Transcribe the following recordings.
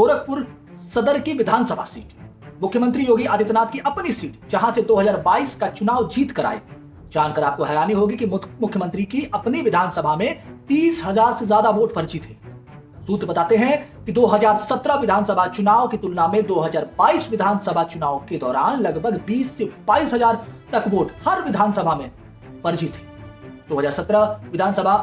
गोरखपुर सदर की विधानसभा सीट, मुख्यमंत्री योगी आदित्यनाथ की अपनी सीट, जहां से 2022 का चुनाव जीत कर आए। जानकर आपको हैरानी होगी कि मुख्यमंत्री की अपनी विधानसभा में 30,000 से ज्यादा वोट फर्जी थे। सूत्र बताते हैं कि 2017 विधानसभा चुनाव की तुलना में 2022 विधानसभा चुनाव के दौरान लगभग 20 से 22,000 तक वोट हर विधानसभा में फर्जी थे। 2017 विधानसभा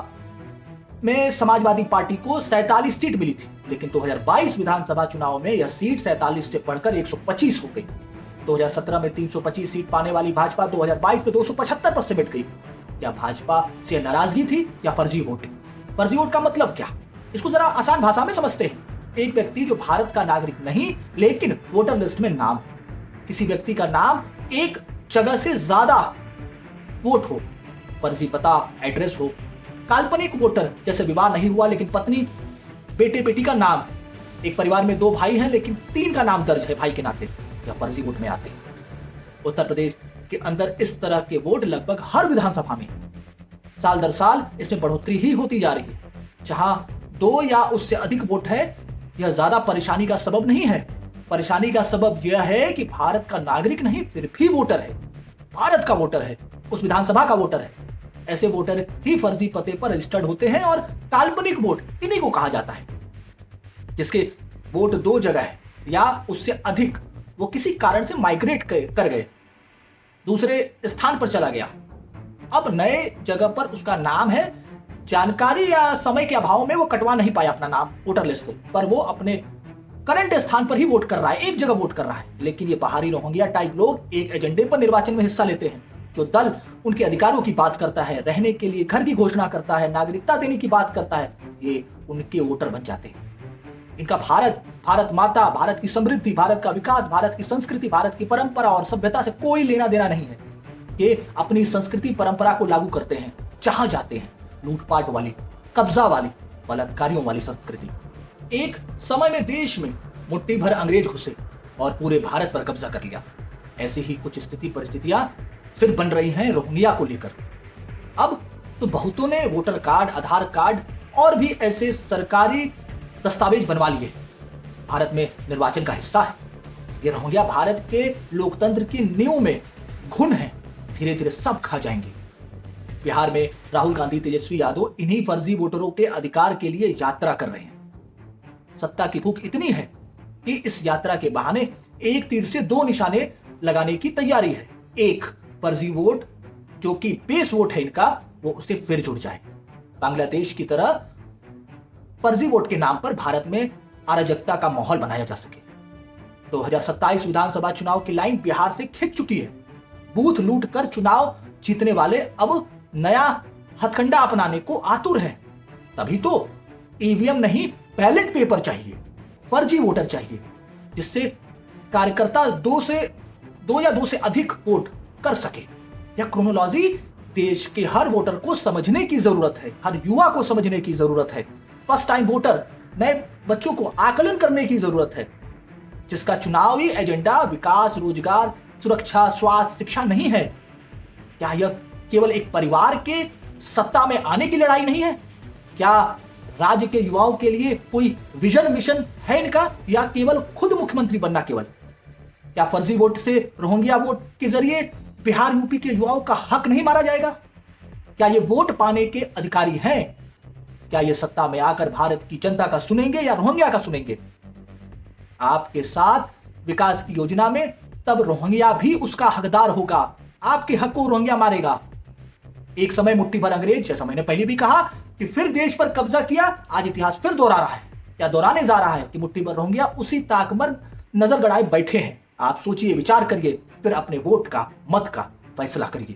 में समाजवादी पार्टी को 47 सीट मिली थी, लेकिन 2022 विधानसभा चुनाव में यह सीट 47 से बढ़कर 125 हो गई। 2017 में 325 सीट पाने वाली भाजपा 2022 में 275 पर सिमट गई। क्या भाजपा से नाराजगी थी या फर्जी वोट? फर्जी वोट का मतलब क्या, इसको जरा आसान भाषा में समझते हैं। एक व्यक्ति जो भारत का नागरिक नहीं लेकिन वोटर लिस्ट में नाम, किसी व्यक्ति का नाम एक जगह से ज्यादा वोट हो, फर्जी पता एड्रेस हो, काल्पनिक वोटर जैसे विवाह नहीं हुआ लेकिन पत्नी बेटे बेटी का नाम, एक परिवार में 2 भाई हैं लेकिन 3 का नाम दर्ज है भाई के नाते, यह फर्जी वोट में आते हैं। उत्तर प्रदेश के अंदर इस तरह के वोट लगभग हर विधानसभा में साल दर साल इसमें बढ़ोतरी ही होती जा रही है। जहां 2 या उससे अधिक वोट है, यह ज्यादा परेशानी का सबब नहीं है। परेशानी का सबब यह है कि भारत का नागरिक नहीं फिर भी वोटर है, भारत का वोटर है, उस विधानसभा का वोटर है। ऐसे वोटर ही फर्जी पते पर रजिस्टर्ड होते हैं और काल्पनिक वोट इन्हीं को कहा जाता है। जिसके वोट 2 जगह है या उससे अधिक, वो किसी कारण से माइग्रेट कर गए, दूसरे स्थान पर चला गया, अब नए जगह पर उसका नाम है, जानकारी या समय के अभाव में वो कटवा नहीं पाया अपना नाम वोटर लिस्ट से, पर वो अपने करंट स्थान पर ही वोट कर रहा है, एक जगह वोट कर रहा है। लेकिन ये बाहरी रोहिंग्या टाइप लोग एक एजेंडे पर निर्वाचन में हिस्सा लेते हैं। जो दल उनके अधिकारों की बात करता है, रहने के लिए घर की घोषणा करता है, नागरिकता देने की बात करता है, ये उनके वोटर बन जाते हैं। इनका भारत, भारत माता, भारत की समृद्धि, भारत का विकास, भारत की संस्कृति, भारत की परंपरा और सभ्यता से कोई लेना देना नहीं है। ये अपनी संस्कृति परंपरा को लागू करते हैं जहां जाते हैं। लूटपाट वाली, कब्जा वाली, बलात्कारियों वाली संस्कृति। एक समय में देश में मुट्ठी भर अंग्रेज घुसे और पूरे भारत पर कब्जा कर लिया। ऐसी ही कुछ स्थिति परिस्थितियां फिर बन रही हैं रोहिंग्या को लेकर। अब तो बहुतों ने वोटर कार्ड, आधार कार्ड और भी ऐसे सरकारी दस्तावेज बनवा लिए। भारत में निर्वाचन का हिस्सा है। ये रोहिंग्या भारत के लोकतंत्र की नींव में घुन है, धीरे धीरे सब खा जाएंगे। बिहार में राहुल गांधी, तेजस्वी यादव इन्हीं फर्जी वोटरों के अधिकार के लिए यात्रा कर रहे हैं। सत्ता की भूख इतनी है कि इस यात्रा के बहाने एक तीर से 2 निशाने लगाने की तैयारी है। एक, फर्जी वोट जो कि बेस वोट है इनका, वो उससे फिर जुड़ जाए। बांग्लादेश की तरह फर्जी वोट के नाम पर भारत में अराजकता का माहौल बनाया जा सके। 2027 विधानसभा चुनाव की लाइन बिहार से खिंच चुकी है। बूथ लूट कर चुनाव जीतने वाले अब नया हथकंडा अपनाने को आतुर हैं। तभी तो ईवीएम नहीं, बैलेट पेपर चाहिए, फर्जी वोटर चाहिए, जिससे कार्यकर्ता 2 या 2 से अधिक वोट कर सके। यह क्रोनोलॉजी देश के हर वोटर को समझने की जरूरत है, हर युवा को समझने की जरूरत है। फर्स्ट टाइम वोटर, नए बच्चों को आकलन करने की जरूरत है, जिसका चुनावी एजेंडा विकास, रोजगार, सुरक्षा, स्वास्थ्य, शिक्षा नहीं है। क्या यह केवल एक परिवार के सत्ता में आने की लड़ाई नहीं है? क्या राज्य के युवाओं के लिए कोई विजन मिशन है इनका, या केवल खुद मुख्यमंत्री बनना केवल? क्या फर्जी वोट से, रोहिंग्या वोट के जरिए बिहार, यूपी के युवाओं का हक नहीं मारा जाएगा? क्या ये वोट पाने के अधिकारी हैं? क्या ये सत्ता में आकर भारत की जनता का सुनेंगे या रोहिंग्या का सुनेंगे? आपके साथ विकास की योजना में तब रोहिंग्या भी उसका हकदार होगा। आपके हक को रोहिंग्या मारेगा। एक समय मुट्ठी भर अंग्रेज, जैसा मैंने पहले भी कहा, कि फिर देश पर कब्जा किया, आज इतिहास फिर दोहरा रहा है, या दोहराने जा रहा है कि मुट्ठी भर रोहिंग्या उसी ताक पर नजर गड़ाए बैठे हैं। आप सोचिए, विचार करिए, फिर अपने वोट का, मत का फैसला करिए।